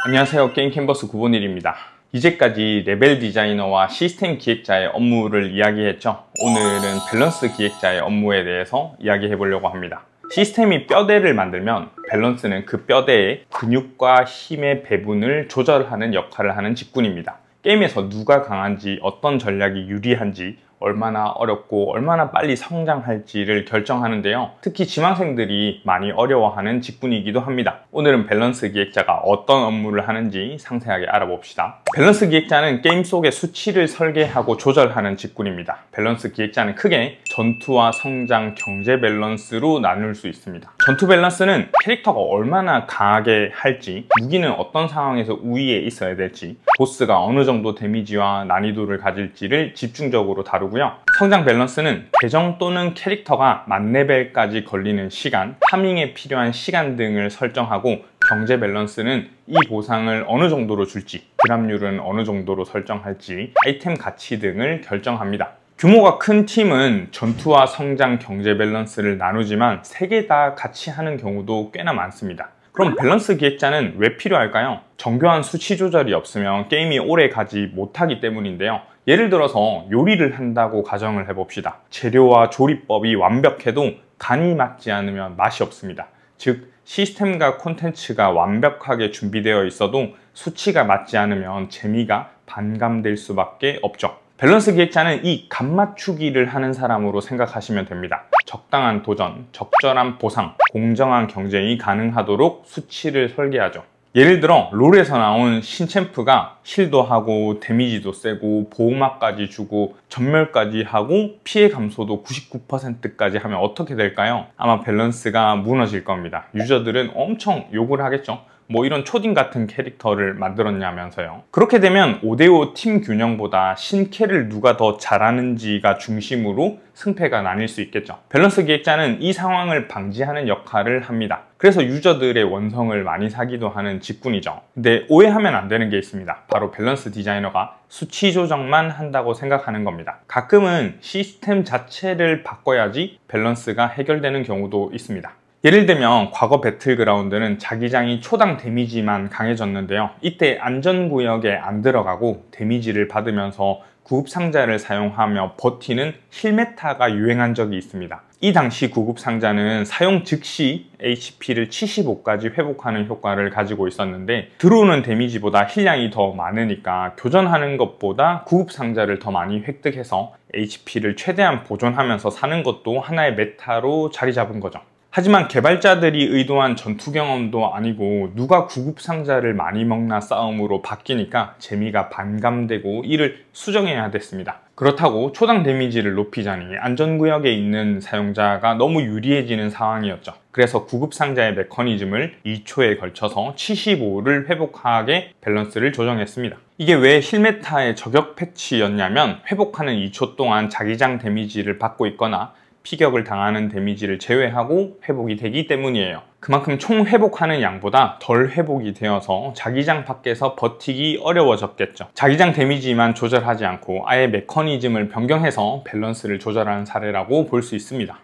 안녕하세요. 게임 캔버스 9번일입니다. 이제까지 레벨 디자이너와 시스템 기획자의 업무를 이야기했죠. 오늘은 밸런스 기획자의 업무에 대해서 이야기해 보려고 합니다. 시스템이 뼈대를 만들면 밸런스는 그 뼈대의 근육과 힘의 배분을 조절하는 역할을 하는 직군입니다. 게임에서 누가 강한지, 어떤 전략이 유리한지, 얼마나 어렵고 얼마나 빨리 성장할지를 결정하는데요. 특히 지망생들이 많이 어려워하는 직군이기도 합니다. 오늘은 밸런스 기획자가 어떤 업무를 하는지 상세하게 알아봅시다. 밸런스 기획자는 게임 속의 수치를 설계하고 조절하는 직군입니다. 밸런스 기획자는 크게 전투와 성장, 경제 밸런스로 나눌 수 있습니다. 전투 밸런스는 캐릭터가 얼마나 강하게 할지, 무기는 어떤 상황에서 우위에 있어야 될지, 보스가 어느 정도 데미지와 난이도를 가질지를 집중적으로 다루고요. 성장 밸런스는 계정 또는 캐릭터가 만레벨까지 걸리는 시간, 파밍에 필요한 시간 등을 설정하고, 경제 밸런스는 이 보상을 어느 정도로 줄지, 드랍률은 어느 정도로 설정할지, 아이템 가치 등을 결정합니다. 규모가 큰 팀은 전투와 성장, 경제 밸런스를 나누지만 3개 다 같이 하는 경우도 꽤나 많습니다. 그럼 밸런스 기획자는 왜 필요할까요? 정교한 수치 조절이 없으면 게임이 오래 가지 못하기 때문인데요. 예를 들어서 요리를 한다고 가정을 해봅시다. 재료와 조리법이 완벽해도 간이 맞지 않으면 맛이 없습니다. 즉, 시스템과 콘텐츠가 완벽하게 준비되어 있어도 수치가 맞지 않으면 재미가 반감될 수밖에 없죠. 밸런스 기획자는 이 간 맞추기를 하는 사람으로 생각하시면 됩니다. 적당한 도전, 적절한 보상, 공정한 경쟁이 가능하도록 수치를 설계하죠. 예를 들어 롤에서 나온 신챔프가 힐도 하고 데미지도 세고 보호막까지 주고 전멸까지 하고 피해 감소도 99%까지 하면 어떻게 될까요? 아마 밸런스가 무너질 겁니다. 유저들은 엄청 욕을 하겠죠. 뭐 이런 초딩 같은 캐릭터를 만들었냐면서요. 그렇게 되면 5대5 팀 균형보다 신캐를 누가 더 잘하는지가 중심으로 승패가 나뉠 수 있겠죠. 밸런스 기획자는 이 상황을 방지하는 역할을 합니다. 그래서 유저들의 원성을 많이 사기도 하는 직군이죠. 근데 오해하면 안 되는 게 있습니다. 바로 밸런스 디자이너가 수치 조정만 한다고 생각하는 겁니다. 가끔은 시스템 자체를 바꿔야지 밸런스가 해결되는 경우도 있습니다. 예를 들면 과거 배틀그라운드는 자기장이 초당 데미지만 강해졌는데요. 이때 안전구역에 안 들어가고 데미지를 받으면서 구급상자를 사용하며 버티는 힐메타가 유행한 적이 있습니다. 이 당시 구급상자는 사용 즉시 HP를 75까지 회복하는 효과를 가지고 있었는데, 들어오는 데미지보다 힐량이 더 많으니까 교전하는 것보다 구급상자를 더 많이 획득해서 HP를 최대한 보존하면서 사는 것도 하나의 메타로 자리 잡은 거죠. 하지만 개발자들이 의도한 전투 경험도 아니고 누가 구급상자를 많이 먹나 싸움으로 바뀌니까 재미가 반감되고 이를 수정해야 됐습니다. 그렇다고 초당 데미지를 높이자니 안전구역에 있는 사용자가 너무 유리해지는 상황이었죠. 그래서 구급상자의 메커니즘을 2초에 걸쳐서 75를 회복하게 밸런스를 조정했습니다. 이게 왜 힐메타의 저격 패치였냐면, 회복하는 2초 동안 자기장 데미지를 받고 있거나 피격을 당하는 데미지를 제외하고 회복이 되기 때문이에요. 그만큼 총 회복하는 양보다 덜 회복이 되어서 자기장 밖에서 버티기 어려워졌겠죠. 자기장 데미지만 조절하지 않고 아예 메커니즘을 변경해서 밸런스를 조절하는 사례라고 볼 수 있습니다.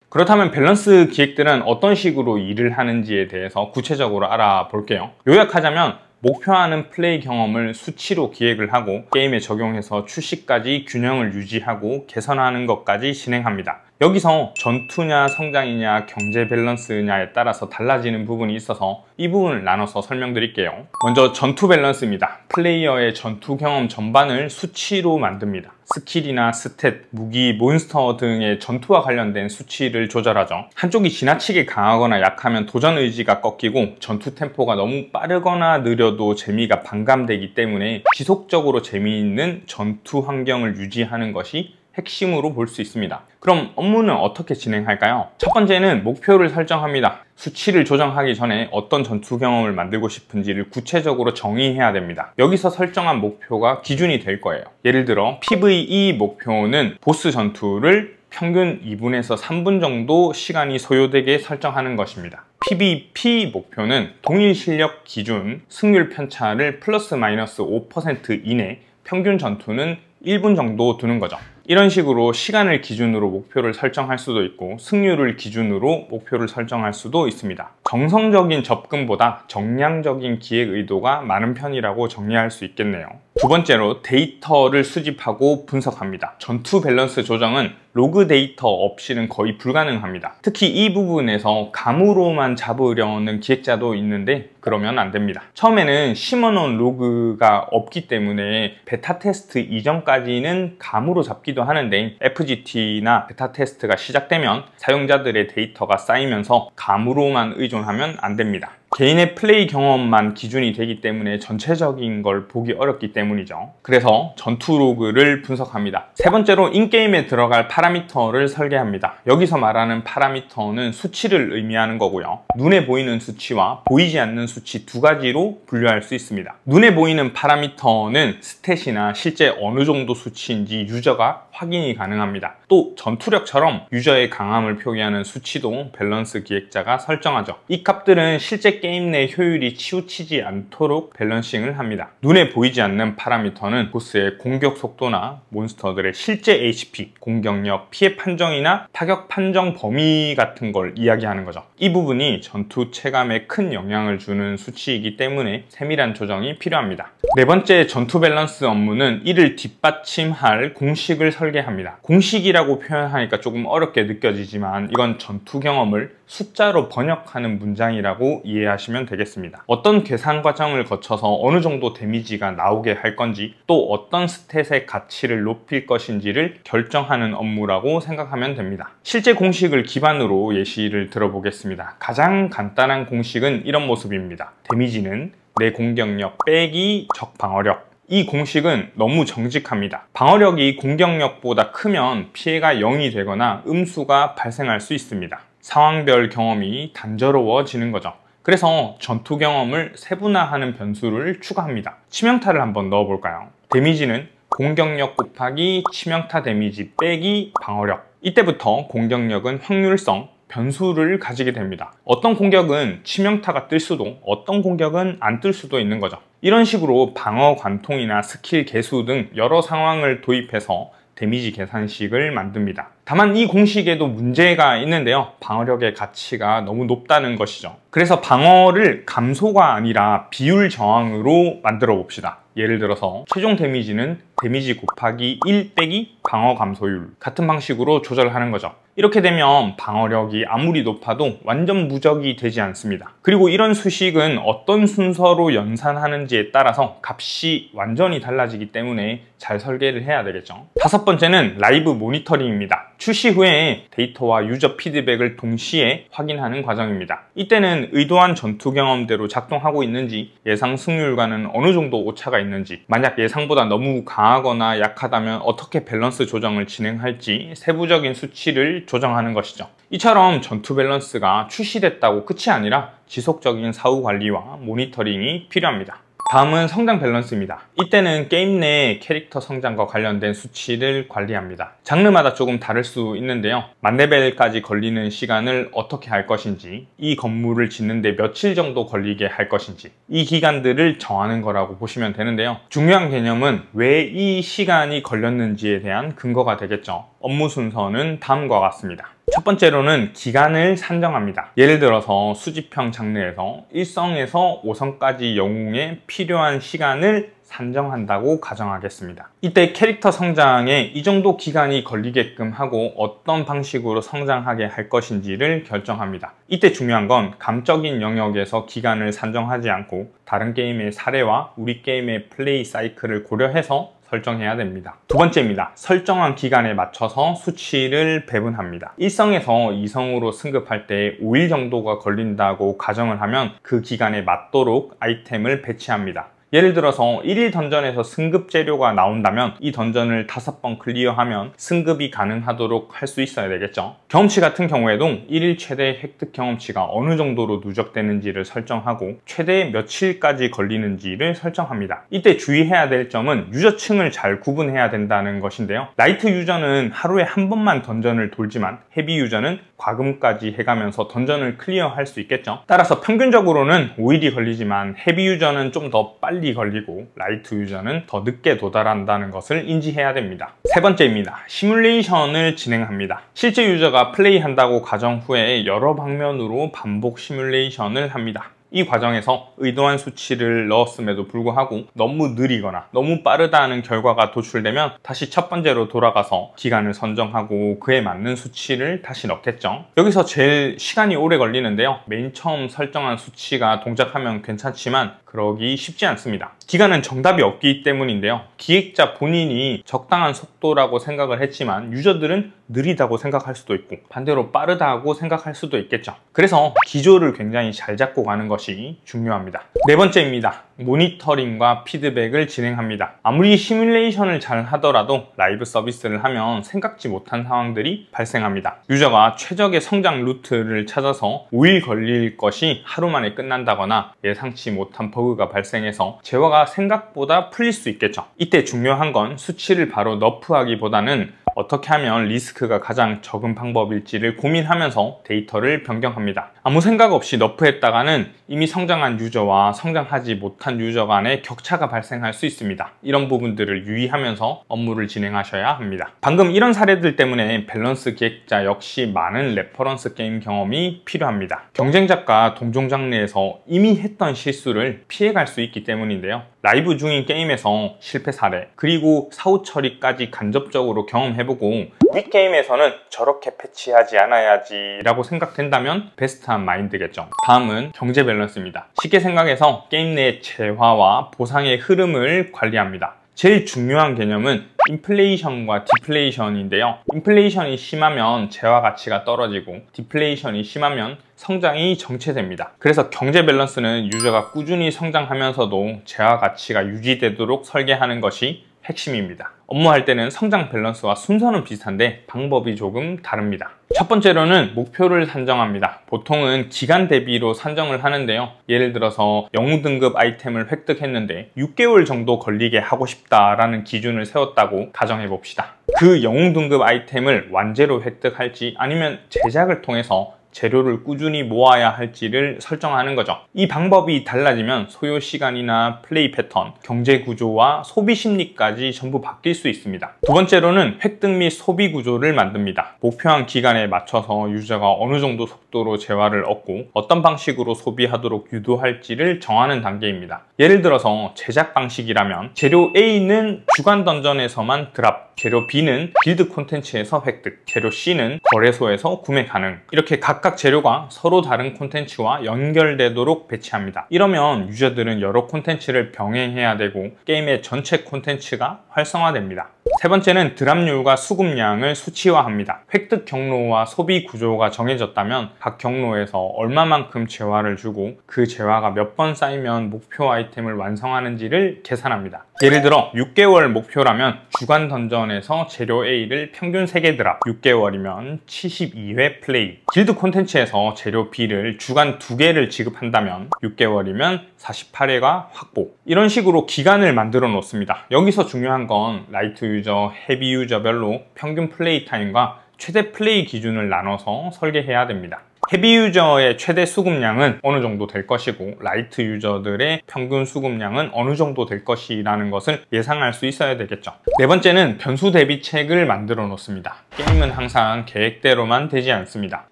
그렇다면 밸런스 기획들은 어떤 식으로 일을 하는지에 대해서 구체적으로 알아볼게요. 요약하자면 목표하는 플레이 경험을 수치로 기획을 하고 게임에 적용해서 출시까지 균형을 유지하고 개선하는 것까지 진행합니다. 여기서 전투냐 성장이냐 경제 밸런스냐에 따라서 달라지는 부분이 있어서 이 부분을 나눠서 설명드릴게요. 먼저 전투 밸런스입니다. 플레이어의 전투 경험 전반을 수치로 만듭니다. 스킬이나 스탯, 무기, 몬스터 등의 전투와 관련된 수치를 조절하죠. 한쪽이 지나치게 강하거나 약하면 도전 의지가 꺾이고, 전투 템포가 너무 빠르거나 느려도 재미가 반감되기 때문에 지속적으로 재미있는 전투 환경을 유지하는 것이 핵심으로 볼 수 있습니다. 그럼 업무는 어떻게 진행할까요? 첫 번째는 목표를 설정합니다. 수치를 조정하기 전에 어떤 전투 경험을 만들고 싶은지를 구체적으로 정의해야 됩니다. 여기서 설정한 목표가 기준이 될 거예요. 예를 들어 PVE 목표는 보스 전투를 평균 2분에서 3분 정도 시간이 소요되게 설정하는 것입니다. PVP 목표는 동일 실력 기준 승률 편차를 플러스 마이너스 5% 이내, 평균 전투는 1분 정도 두는 거죠. 이런 식으로 시간을 기준으로 목표를 설정할 수도 있고 승률을 기준으로 목표를 설정할 수도 있습니다. 정성적인 접근보다 정량적인 기획 의도가 많은 편이라고 정리할 수 있겠네요. 두 번째로 데이터를 수집하고 분석합니다. 전투 밸런스 조정은 로그 데이터 없이는 거의 불가능합니다. 특히 이 부분에서 감으로만 잡으려는 기획자도 있는데 그러면 안 됩니다. 처음에는 심어놓은 로그가 없기 때문에 베타 테스트 이전까지는 감으로 잡기도 하는데 FGT나 베타 테스트가 시작되면 사용자들의 데이터가 쌓이면서 감으로만 의존하면 안 됩니다. 개인의 플레이 경험만 기준이 되기 때문에 전체적인 걸 보기 어렵기 때문이죠. 그래서 전투 로그를 분석합니다. 세 번째로 인게임에 들어갈 파라미터를 설계합니다. 여기서 말하는 파라미터는 수치를 의미하는 거고요. 눈에 보이는 수치와 보이지 않는 수치 두 가지로 분류할 수 있습니다. 눈에 보이는 파라미터는 스탯이나 실제 어느 정도 수치인지 유저가 확인이 가능합니다. 또 전투력처럼 유저의 강함을 표기하는 수치도 밸런스 기획자가 설정하죠. 이 값들은 실제 게임 내 효율이 치우치지 않도록 밸런싱을 합니다. 눈에 보이지 않는 파라미터는 보스의 공격 속도나 몬스터들의 실제 HP, 공격력, 피해 판정이나 타격 판정 범위 같은 걸 이야기하는 거죠. 이 부분이 전투 체감에 큰 영향을 주는 수치이기 때문에 세밀한 조정이 필요합니다. 네 번째 전투 밸런스 업무는 이를 뒷받침할 공식을 설계합니다. 공식이라고 표현하니까 조금 어렵게 느껴지지만 이건 전투 경험을 숫자로 번역하는 문장이라고 이해하시면 되겠습니다. 어떤 계산 과정을 거쳐서 어느 정도 데미지가 나오게 할 건지 또 어떤 스탯의 가치를 높일 것인지를 결정하는 업무라고 생각하면 됩니다. 실제 공식을 기반으로 예시를 들어보겠습니다. 가장 간단한 공식은 이런 모습입니다. 데미지는 내 공격력 빼기 적 방어력. 이 공식은 너무 정직합니다. 방어력이 공격력보다 크면 피해가 0이 되거나 음수가 발생할 수 있습니다. 상황별 경험이 단조로워지는 거죠. 그래서 전투 경험을 세분화하는 변수를 추가합니다. 치명타를 한번 넣어볼까요? 데미지는 공격력 곱하기 치명타 데미지 빼기 방어력. 이때부터 공격력은 확률성, 변수를 가지게 됩니다. 어떤 공격은 치명타가 뜰 수도 어떤 공격은 안 뜰 수도 있는 거죠. 이런 식으로 방어 관통이나 스킬 개수 등 여러 상황을 도입해서 데미지 계산식을 만듭니다. 다만 이 공식에도 문제가 있는데요. 방어력의 가치가 너무 높다는 것이죠. 그래서 방어를 감소가 아니라 비율 저항으로 만들어 봅시다. 예를 들어서 최종 데미지는 데미지 곱하기 1 빼기 방어 감소율 같은 방식으로 조절하는 거죠. 이렇게 되면 방어력이 아무리 높아도 완전 무적이 되지 않습니다. 그리고 이런 수식은 어떤 순서로 연산하는지에 따라서 값이 완전히 달라지기 때문에 잘 설계를 해야 되겠죠. 다섯 번째는 라이브 모니터링입니다. 출시 후에 데이터와 유저 피드백을 동시에 확인하는 과정입니다. 이때는 의도한 전투 경험대로 작동하고 있는지, 예상 승률과는 어느 정도 오차가 있는지, 만약 예상보다 너무 강하거나 약하다면 어떻게 밸런스 조정을 진행할지 세부적인 수치를 조정하는 것이죠. 이처럼 전투 밸런스가 출시됐다고 끝이 아니라 지속적인 사후 관리와 모니터링이 필요합니다. 다음은 성장 밸런스입니다. 이때는 게임 내 캐릭터 성장과 관련된 수치를 관리합니다. 장르마다 조금 다를 수 있는데요. 만레벨까지 걸리는 시간을 어떻게 할 것인지, 이 건물을 짓는데 며칠 정도 걸리게 할 것인지, 이 기간들을 정하는 거라고 보시면 되는데요. 중요한 개념은 왜 이 시간이 걸렸는지에 대한 근거가 되겠죠. 업무 순서는 다음과 같습니다. 첫 번째로는 기간을 산정합니다. 예를 들어서 수집형 장르에서 1성에서 5성까지 영웅에 필요한 시간을 산정한다고 가정하겠습니다. 이때 캐릭터 성장에 이 정도 기간이 걸리게끔 하고 어떤 방식으로 성장하게 할 것인지를 결정합니다. 이때 중요한 건 감적인 영역에서 기간을 산정하지 않고 다른 게임의 사례와 우리 게임의 플레이 사이클을 고려해서 설정해야 됩니다. 두 번째입니다. 설정한 기간에 맞춰서 수치를 배분합니다. 1성에서 2성으로 승급할 때 5일 정도가 걸린다고 가정을 하면 그 기간에 맞도록 아이템을 배치합니다. 예를 들어서 1일 던전에서 승급 재료가 나온다면 이 던전을 5번 클리어하면 승급이 가능하도록 할 수 있어야 되겠죠. 경험치 같은 경우에도 1일 최대 획득 경험치가 어느 정도로 누적되는지를 설정하고 최대 며칠까지 걸리는지를 설정합니다. 이때 주의해야 될 점은 유저층을 잘 구분해야 된다는 것인데요. 라이트 유저는 하루에 한 번만 던전을 돌지만 헤비 유저는 과금까지 해가면서 던전을 클리어할 수 있겠죠. 따라서 평균적으로는 5일이 걸리지만 헤비 유저는 좀 더 빨리 빨리 걸리고 라이트 유저는 더 늦게 도달한다는 것을 인지해야 됩니다. 세 번째입니다. 시뮬레이션을 진행합니다. 실제 유저가 플레이한다고 가정 후에 여러 방면으로 반복 시뮬레이션을 합니다. 이 과정에서 의도한 수치를 넣었음에도 불구하고 너무 느리거나 너무 빠르다는 결과가 도출되면 다시 첫 번째로 돌아가서 기간을 선정하고 그에 맞는 수치를 다시 넣겠죠. 여기서 제일 시간이 오래 걸리는데요. 맨 처음 설정한 수치가 동작하면 괜찮지만 그러기 쉽지 않습니다. 기간은 정답이 없기 때문인데요. 기획자 본인이 적당한 속도라고 생각을 했지만 유저들은 느리다고 생각할 수도 있고 반대로 빠르다고 생각할 수도 있겠죠. 그래서 기조를 굉장히 잘 잡고 가는 것이 중요합니다. 네 번째입니다. 모니터링과 피드백을 진행합니다. 아무리 시뮬레이션을 잘 하더라도 라이브 서비스를 하면 생각지 못한 상황들이 발생합니다. 유저가 최적의 성장 루트를 찾아서 5일 걸릴 것이 하루 만에 끝난다거나 예상치 못한 버그가 발생해서 재화가 생각보다 풀릴 수 있겠죠. 이때 중요한 건 수치를 바로 너프하기보다는 어떻게 하면 리스크가 가장 적은 방법일지를 고민하면서 데이터를 변경합니다. 아무 생각 없이 너프했다가는 이미 성장한 유저와 성장하지 못한 유저 간의 격차가 발생할 수 있습니다. 이런 부분들을 유의하면서 업무를 진행하셔야 합니다. 방금 이런 사례들 때문에 밸런스 기획자 역시 많은 레퍼런스 게임 경험이 필요합니다. 경쟁작과 동종 장르에서 이미 했던 실수를 피해갈 수 있기 때문인데요. 라이브 중인 게임에서 실패 사례 그리고 사후 처리까지 간접적으로 경험해보고 윗게임에서는 저렇게 패치하지 않아야지 라고 생각된다면 베스트한 마인드겠죠. 다음은 경제 밸런스입니다. 쉽게 생각해서 게임 내 재화와 보상의 흐름을 관리합니다. 제일 중요한 개념은 인플레이션과 디플레이션인데요. 인플레이션이 심하면 재화 가치가 떨어지고 디플레이션이 심하면 성장이 정체됩니다. 그래서 경제 밸런스는 유저가 꾸준히 성장하면서도 재화 가치가 유지되도록 설계하는 것이 핵심입니다. 업무할 때는 성장 밸런스와 순서는 비슷한데 방법이 조금 다릅니다. 첫 번째로는 목표를 산정합니다. 보통은 기간 대비로 산정을 하는데요. 예를 들어서 영웅 등급 아이템을 획득했는데 6개월 정도 걸리게 하고 싶다라는 기준을 세웠다고 가정해 봅시다. 그 영웅 등급 아이템을 완제로 획득할지 아니면 제작을 통해서 재료를 꾸준히 모아야 할지를 설정하는 거죠. 이 방법이 달라지면 소요 시간이나 플레이 패턴, 경제 구조와 소비 심리까지 전부 바뀔 수 있습니다. 두 번째로는 획득 및 소비 구조를 만듭니다. 목표한 기간에 맞춰서 유저가 어느 정도 속도로 재화를 얻고 어떤 방식으로 소비하도록 유도할지를 정하는 단계입니다. 예를 들어서 제작 방식이라면 재료 A는 주간 던전에서만 드랍, 재료 B는 빌드 콘텐츠에서 획득, 재료 C는 거래소에서 구매 가능. 이렇게 각각 재료가 서로 다른 콘텐츠와 연결되도록 배치합니다. 이러면 유저들은 여러 콘텐츠를 병행해야 되고 게임의 전체 콘텐츠가 활성화됩니다. 세 번째는 드랍률과 수급량을 수치화합니다. 획득 경로와 소비 구조가 정해졌다면 각 경로에서 얼마만큼 재화를 주고 그 재화가 몇 번 쌓이면 목표 아이템을 완성하는지를 계산합니다. 예를 들어 6개월 목표라면 주간 던전에서 재료 A를 평균 3개 드랍, 6개월이면 72회 플레이. 길드 콘텐츠에서 재료 B를 주간 2개를 지급한다면 6개월이면 48회가 확보. 이런 식으로 기간을 만들어 놓습니다. 여기서 중요한 건 라이트 유저, 헤비 유저별로 평균 플레이 타임과 최대 플레이 기준을 나눠서 설계해야 됩니다. 헤비 유저의 최대 수급량은 어느 정도 될 것이고 라이트 유저들의 평균 수급량은 어느 정도 될 것이라는 것을 예상할 수 있어야 되겠죠. 네 번째는 변수 대비책을 만들어 놓습니다. 게임은 항상 계획대로만 되지 않습니다.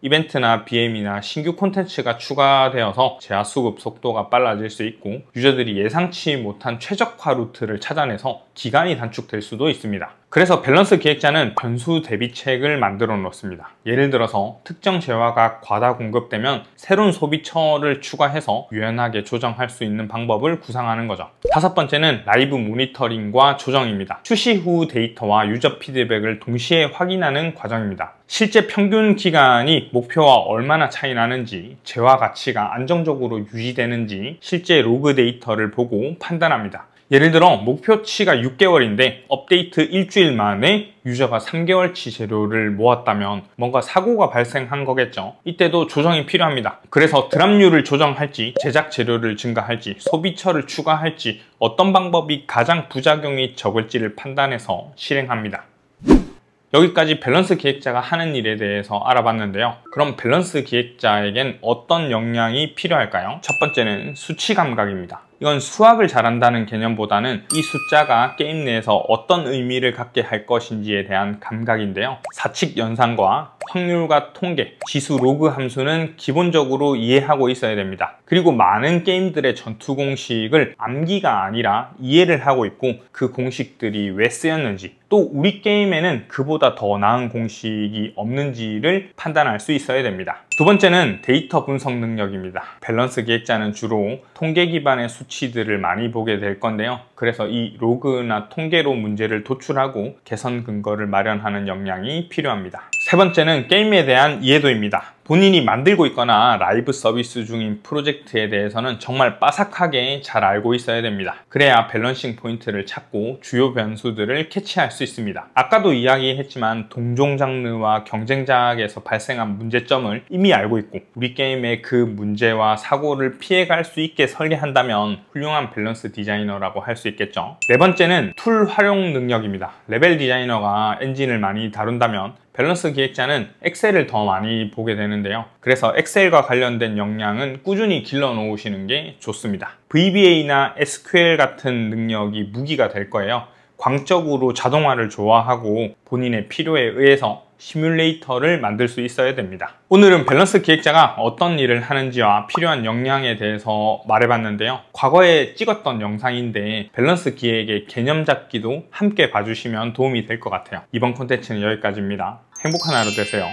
이벤트나 BM이나 신규 콘텐츠가 추가되어서 재화 수급 속도가 빨라질 수 있고 유저들이 예상치 못한 최적화 루트를 찾아내서 기간이 단축될 수도 있습니다. 그래서 밸런스 기획자는 변수 대비책을 만들어 놓습니다. 예를 들어서 특정 재화가 과다 공급되면 새로운 소비처를 추가해서 유연하게 조정할 수 있는 방법을 구상하는 거죠. 다섯 번째는 라이브 모니터링과 조정입니다. 출시 후 데이터와 유저 피드백을 동시에 확인하는 과정입니다. 실제 평균 기간이 목표와 얼마나 차이 나는지, 재화 가치가 안정적으로 유지되는지 실제 로그 데이터를 보고 판단합니다. 예를 들어 목표치가 6개월인데 업데이트 일주일 만에 유저가 3개월치 재료를 모았다면 뭔가 사고가 발생한 거겠죠. 이때도 조정이 필요합니다. 그래서 드랍률을 조정할지, 제작 재료를 증가할지, 소비처를 추가할지 어떤 방법이 가장 부작용이 적을지를 판단해서 실행합니다. 여기까지 밸런스 기획자가 하는 일에 대해서 알아봤는데요. 그럼 밸런스 기획자에겐 어떤 역량이 필요할까요? 첫 번째는 수치 감각입니다. 이건 수학을 잘한다는 개념보다는 이 숫자가 게임 내에서 어떤 의미를 갖게 할 것인지에 대한 감각인데요. 사칙 연산과 확률과 통계, 지수 로그 함수는 기본적으로 이해하고 있어야 됩니다. 그리고 많은 게임들의 전투 공식을 암기가 아니라 이해를 하고 있고 그 공식들이 왜 쓰였는지, 또 우리 게임에는 그보다 더 나은 공식이 없는지를 판단할 수 있어야 됩니다. 두 번째는 데이터 분석 능력입니다. 밸런스 기획자는 주로 통계 기반의 수치들을 많이 보게 될 건데요. 그래서 이 로그나 통계로 문제를 도출하고 개선 근거를 마련하는 역량이 필요합니다. 세 번째는 게임에 대한 이해도입니다. 본인이 만들고 있거나 라이브 서비스 중인 프로젝트에 대해서는 정말 빠삭하게 잘 알고 있어야 됩니다. 그래야 밸런싱 포인트를 찾고 주요 변수들을 캐치할 수 있습니다. 아까도 이야기했지만 동종 장르와 경쟁작에서 발생한 문제점을 이미 알고 있고 우리 게임의 그 문제와 사고를 피해갈 수 있게 설계한다면 훌륭한 밸런스 디자이너라고 할 수 있겠죠. 네 번째는 툴 활용 능력입니다. 레벨 디자이너가 엔진을 많이 다룬다면 밸런스 기획자는 엑셀을 더 많이 보게 되는데요. 그래서 엑셀과 관련된 역량은 꾸준히 길러 놓으시는 게 좋습니다. VBA나 SQL 같은 능력이 무기가 될 거예요. 광적으로 자동화를 좋아하고 본인의 필요에 의해서 시뮬레이터를 만들 수 있어야 됩니다. 오늘은 밸런스 기획자가 어떤 일을 하는지와 필요한 역량에 대해서 말해봤는데요. 과거에 찍었던 영상인데 밸런스 기획의 개념 잡기도 함께 봐주시면 도움이 될 것 같아요. 이번 콘텐츠는 여기까지입니다. 행복한 하루 되세요.